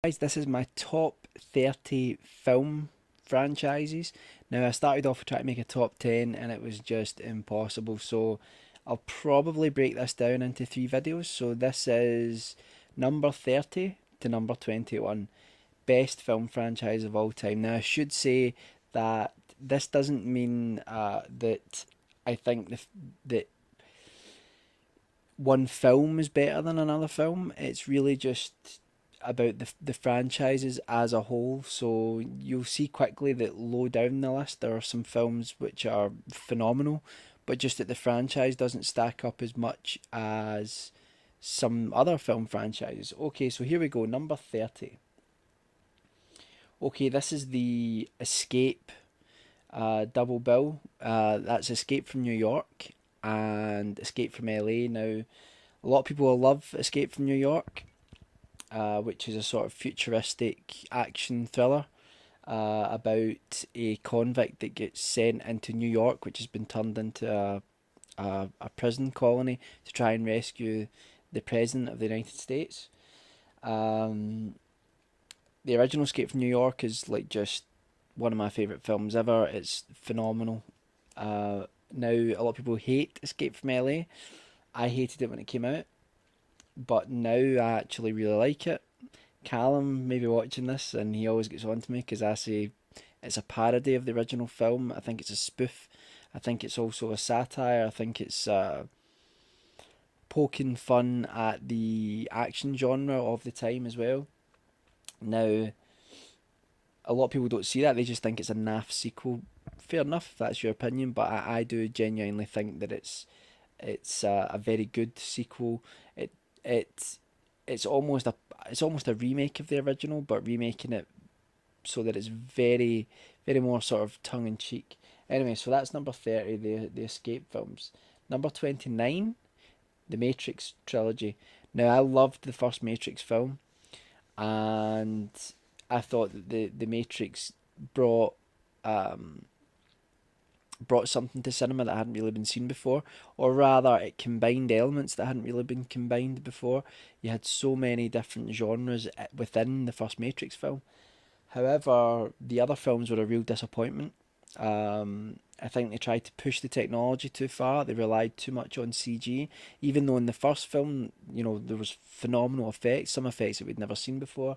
Guys, this is my top 30 film franchises. Now, I started off trying to make a top 10 and it was just impossible. So, I'll probably break this down into three videos. So, this is number 30 to number 21. Best film franchise of all time. Now, I should say that this doesn't mean that I think that one film is better than another film. It's really just about the franchises as a whole. So you'll see quickly that low down the list there are some films which are phenomenal, but just that the franchise doesn't stack up as much as some other film franchises. Okay, so here we go, number 30. Okay, this is the Escape double bill. That's Escape from New York and Escape from LA. Now, a lot of people will love Escape from New York, which is a sort of futuristic action thriller about a convict that gets sent into New York, which has been turned into a prison colony to try and rescue the President of the United States. Um, the original Escape from New York is like just one of my favourite films ever. It's phenomenal. Now, a lot of people hate Escape from LA. I hated it when it came out, but now I actually really like it. Callum may be watching this, and he always gets on to me because I say it's a parody of the original film. I think it's a spoof. I think it's also a satire. I think it's poking fun at the action genre of the time as well. Now, a lot of people don't see that. They just think it's a naff sequel. Fair enough, if that's your opinion, but I do genuinely think that it's a very good sequel. It it's almost a remake of the original, but remaking it so that it's very more sort of tongue in cheek. Anyway, so that's number 30, the Escape films. Number 29, the Matrix trilogy. Now, I loved the first Matrix film, and I thought that the Matrix brought um, brought something to cinema that hadn't really been seen before, or rather, it combined elements that hadn't really been combined before. You had so many different genres within the first Matrix film. However, the other films were a real disappointment. I think they tried to push the technology too far. They relied too much on CG, even though in the first film, there was phenomenal effects, some effects that we'd never seen before.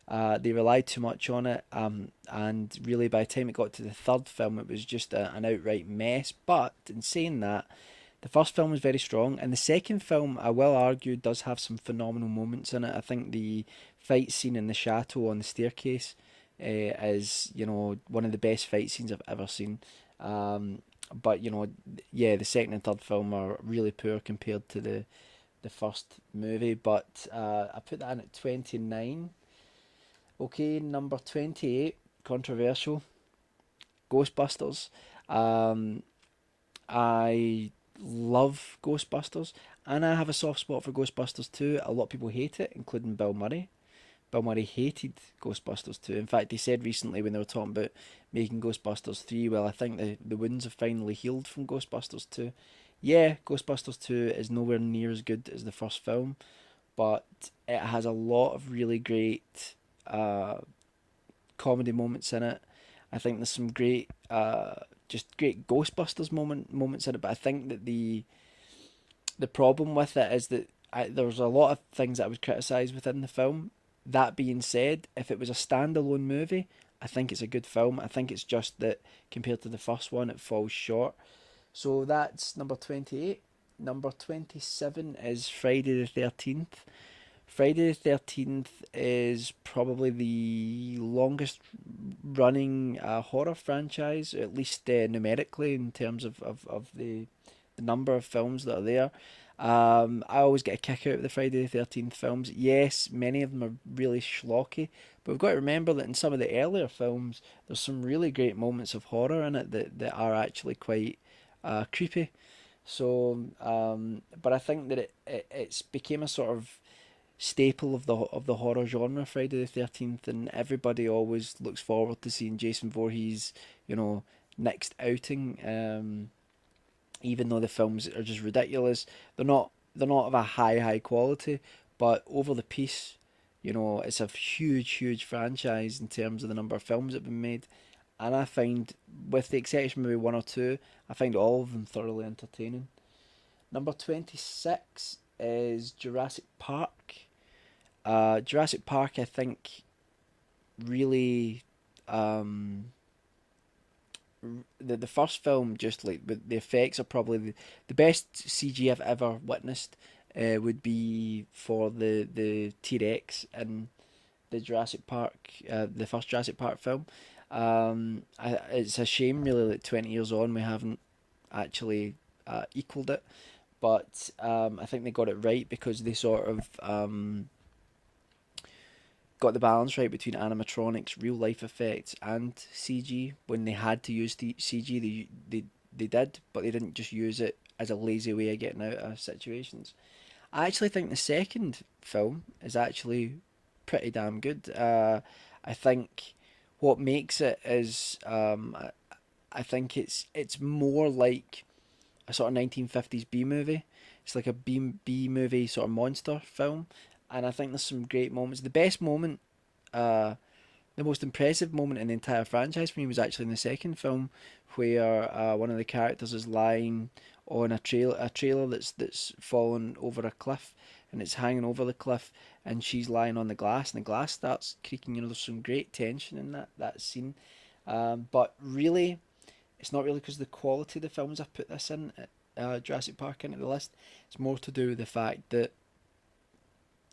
They relied too much on it, and really by the time it got to the third film, it was just an outright mess. But in saying that, the first film was very strong, and the second film, I will argue, does have some phenomenal moments in it. I think the fight scene in the chateau on the staircase is, one of the best fight scenes I've ever seen. But yeah, the second and third film are really poor compared to the first movie. But I put that in at 29. Okay, number 28, controversial, Ghostbusters. Um, I love Ghostbusters, and I have a soft spot for Ghostbusters too. A lot of people hate it, including Bill Murray. Bill Murray hated Ghostbusters 2. In fact, he said recently when they were talking about making Ghostbusters 3, well, I think the wounds have finally healed from Ghostbusters 2. Yeah, Ghostbusters 2 is nowhere near as good as the first film, but it has a lot of really great uh, comedy moments in it. I think there's some just great Ghostbusters moments in it, but I think that the problem with it is that there's a lot of things that I would criticise within the film. That being said, if it was a standalone movie, I think it's a good film. I think it's just that compared to the first one, it falls short. So that's number 28. Number 27 is Friday the 13th. Friday the 13th is probably the longest running horror franchise, at least numerically, in terms of the number of films that are there. I always get a kick out of the Friday the 13th films. Yes, many of them are really schlocky, but we've got to remember that in some of the earlier films, there's some really great moments of horror in it that are actually quite creepy. So, but I think that it's became a sort of staple of the horror genre, Friday the 13th, and everybody always looks forward to seeing Jason Voorhees, next outing. Even though the films are just ridiculous, they're not of a high quality, but over the piece, You know, it's a huge franchise in terms of the number of films that have been made. And I find, with the exception of maybe one or two, I find all of them thoroughly entertaining. Number 26 is Jurassic Park. Jurassic Park, I think, really. The first film, just like the effects are probably the best CG I've ever witnessed. Would be for the T Rex in the Jurassic Park, the first Jurassic Park film. It's a shame, really, that 20 years on we haven't actually equaled it. But I think they got it right because they sort of got the balance right between animatronics, real life effects, and CG. When they had to use the CG, they did, but they didn't just use it as a lazy way of getting out of situations. I actually think the second film is actually pretty damn good. I think what makes it is I think it's more like a sort of 1950s B movie. It's like a B movie sort of monster film, and I think there's some great moments. The best moment, uh, the most impressive moment in the entire franchise for me was actually in the second film, where one of the characters is lying on a trailer that's fallen over a cliff, and it's hanging over the cliff, and she's lying on the glass, and the glass starts creaking. You know, there's some great tension in that scene, but really, it's not really because of the quality of the films I've put this in, Jurassic Park into the list. It's more to do with the fact that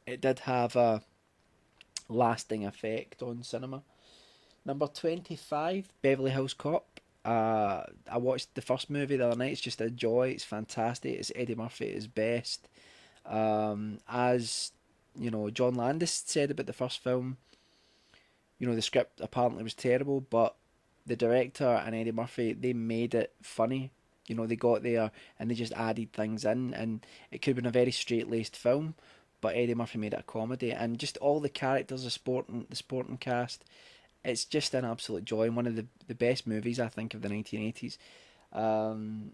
it did have a lasting effect on cinema. Number 25, Beverly Hills Cop. I watched the first movie the other night. It's just a joy. It's fantastic. It's Eddie Murphy at his best. As you know, John Landis said about the first film, you know, the script apparently was terrible, but the director and Eddie Murphy, they made it funny. You know, they got there and they just added things in, and it could have been a very straight laced film, but Eddie Murphy made it a comedy, and just all the characters, the sporting cast, it's just an absolute joy and one of the best movies I think of the 1980s. Um,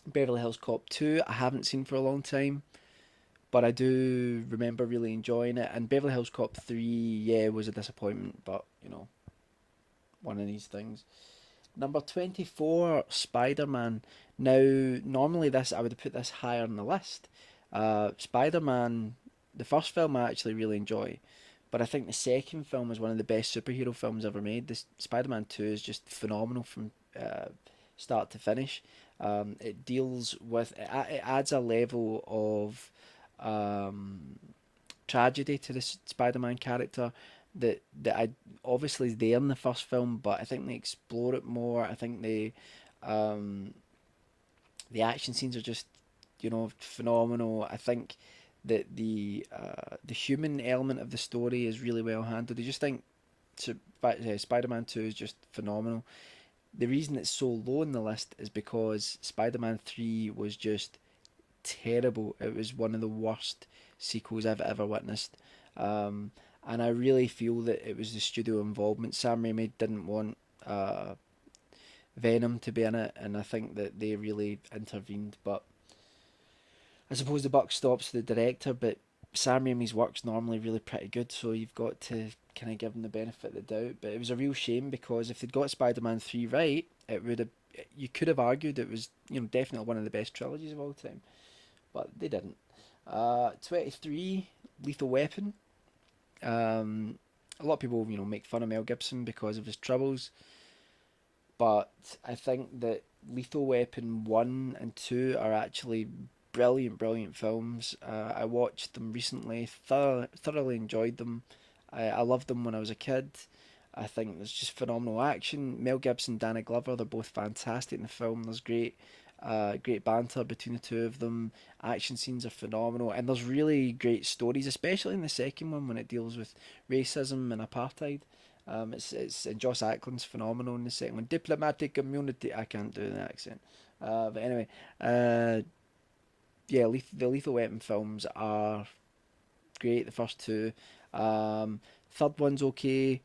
Beverly Hills Cop 2, I haven't seen for a long time, but I do remember really enjoying it. And Beverly Hills Cop 3, yeah, was a disappointment, but you know, one of these things. Number 24, Spider-Man. Now, normally this I would have put this higher on the list. Spider-Man, the first film I actually really enjoy, but I think the second film is one of the best superhero films ever made. This Spider-Man 2 is just phenomenal from start to finish. It deals with it adds a level of um, tragedy to this Spider-Man character that I obviously is there in the first film, but I think they explore it more. I think um, the action scenes are just phenomenal. I think that the human element of the story is really well handled. I just think Spider-Man 2 is just phenomenal. The reason it's so low on the list is because Spider-Man 3 was just terrible. It was one of the worst sequels I've ever witnessed. Um, and I really feel that it was the studio involvement. Sam Raimi didn't want Venom to be in it, and I think that they really intervened. But I suppose the buck stops with the director, but Sam Raimi's work's normally really pretty good, so you've got to kind of give him the benefit of the doubt. But it was a real shame because if they'd got Spider-Man 3 right, it would have. You could have argued it was, definitely one of the best trilogies of all time, but they didn't. 23, Lethal Weapon. A lot of people, make fun of Mel Gibson because of his troubles, but I think that Lethal Weapon 1 and 2 are actually brilliant films. I watched them recently, thoroughly enjoyed them. I loved them when I was a kid. I think there's just phenomenal action. Mel Gibson, Danny Glover, they're both fantastic in the film. There's great banter between the two of them. Action scenes are phenomenal, and there's really great stories, especially in the second one when it deals with racism and apartheid. It's and Joss Ackland's phenomenal in the second one. Diplomatic immunity. I can't do the accent, but anyway, yeah, the Lethal Weapon films are great. The first two, third one's okay.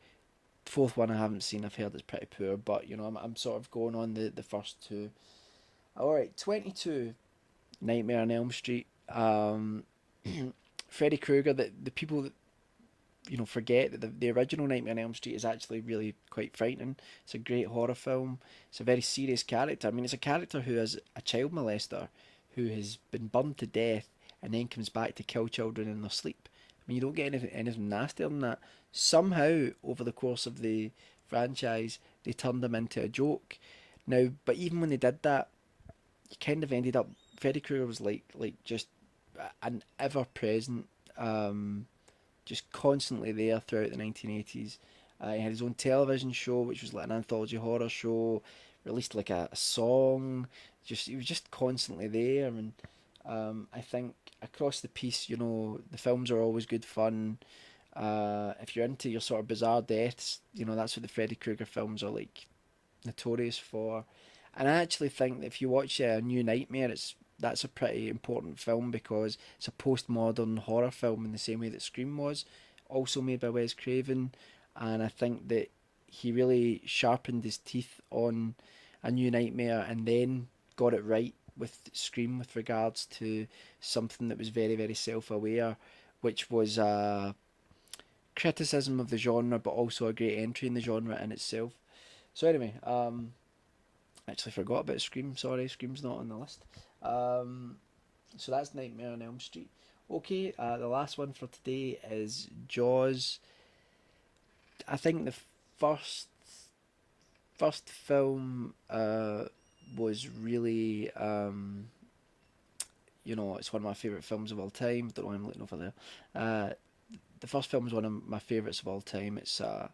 Fourth one I haven't seen. I've heard it's pretty poor, but I'm sort of going on the first two. All right, 22, Nightmare on Elm Street. Freddy Krueger. The people forget that the original Nightmare on Elm Street is actually really quite frightening. It's a great horror film. It's a very serious character. I mean, it's a character who is a child molester who has been burned to death and then comes back to kill children in their sleep. I mean, you don't get anything nastier than that. Somehow, over the course of the franchise, they turned him into a joke. Now, but even when they did that, you kind of ended up. Freddy Krueger was like just an ever present, just constantly there throughout the 1980s. He had his own television show, which was like an anthology horror show. Released like a song. Just he was just constantly there, and I think across the piece, the films are always good fun. If you're into your sort of bizarre deaths, that's what the Freddy Krueger films are like notorious for. And I actually think that if you watch New Nightmare, that's a pretty important film because it's a postmodern horror film in the same way that Scream was, also made by Wes Craven, and I think that he really sharpened his teeth on A New Nightmare and then got it right with Scream with regards to something that was very, very self-aware, which was a criticism of the genre, but also a great entry in the genre in itself. So anyway, actually forgot about Scream. Sorry, Scream's not on the list. So that's Nightmare on Elm Street. Okay, the last one for today is Jaws. I think the first first film was really it's one of my favorite films of all time. Don't know why I'm looking over there. The first film is one of my favorites of all time. It's a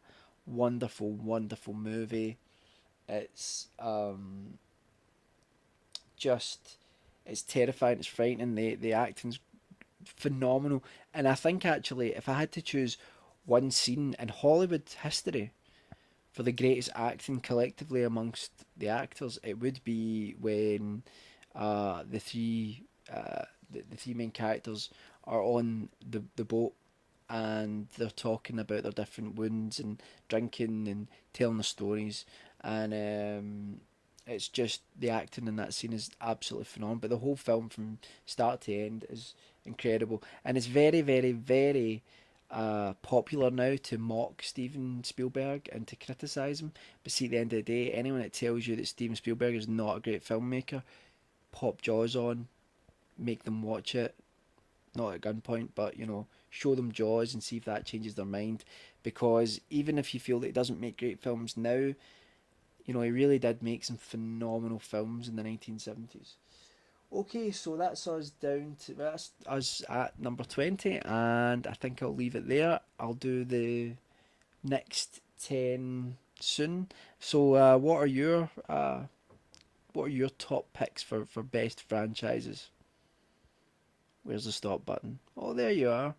wonderful, wonderful movie. It's just it's terrifying. It's frightening. The acting's phenomenal. And I think actually, if I had to choose one scene in Hollywood history for the greatest acting collectively amongst the actors, it would be when the three main characters are on the boat and they're talking about their different wounds and drinking and telling their stories, and it's just the acting in that scene is absolutely phenomenal. But the whole film from start to end is incredible, and it's very, very, very popular now to mock Steven Spielberg and to criticize him. But see, at the end of the day, anyone that tells you that Steven Spielberg is not a great filmmaker, pop Jaws on, make them watch it, not at gunpoint, but show them Jaws and see if that changes their mind. Because even if you feel that he doesn't make great films now, he really did make some phenomenal films in the 1970s. Okay, so that's us at number 20, and I think I'll leave it there. I'll do the next 10 soon. So, what are your top picks for best franchises? Where's the stop button? Oh, there you are.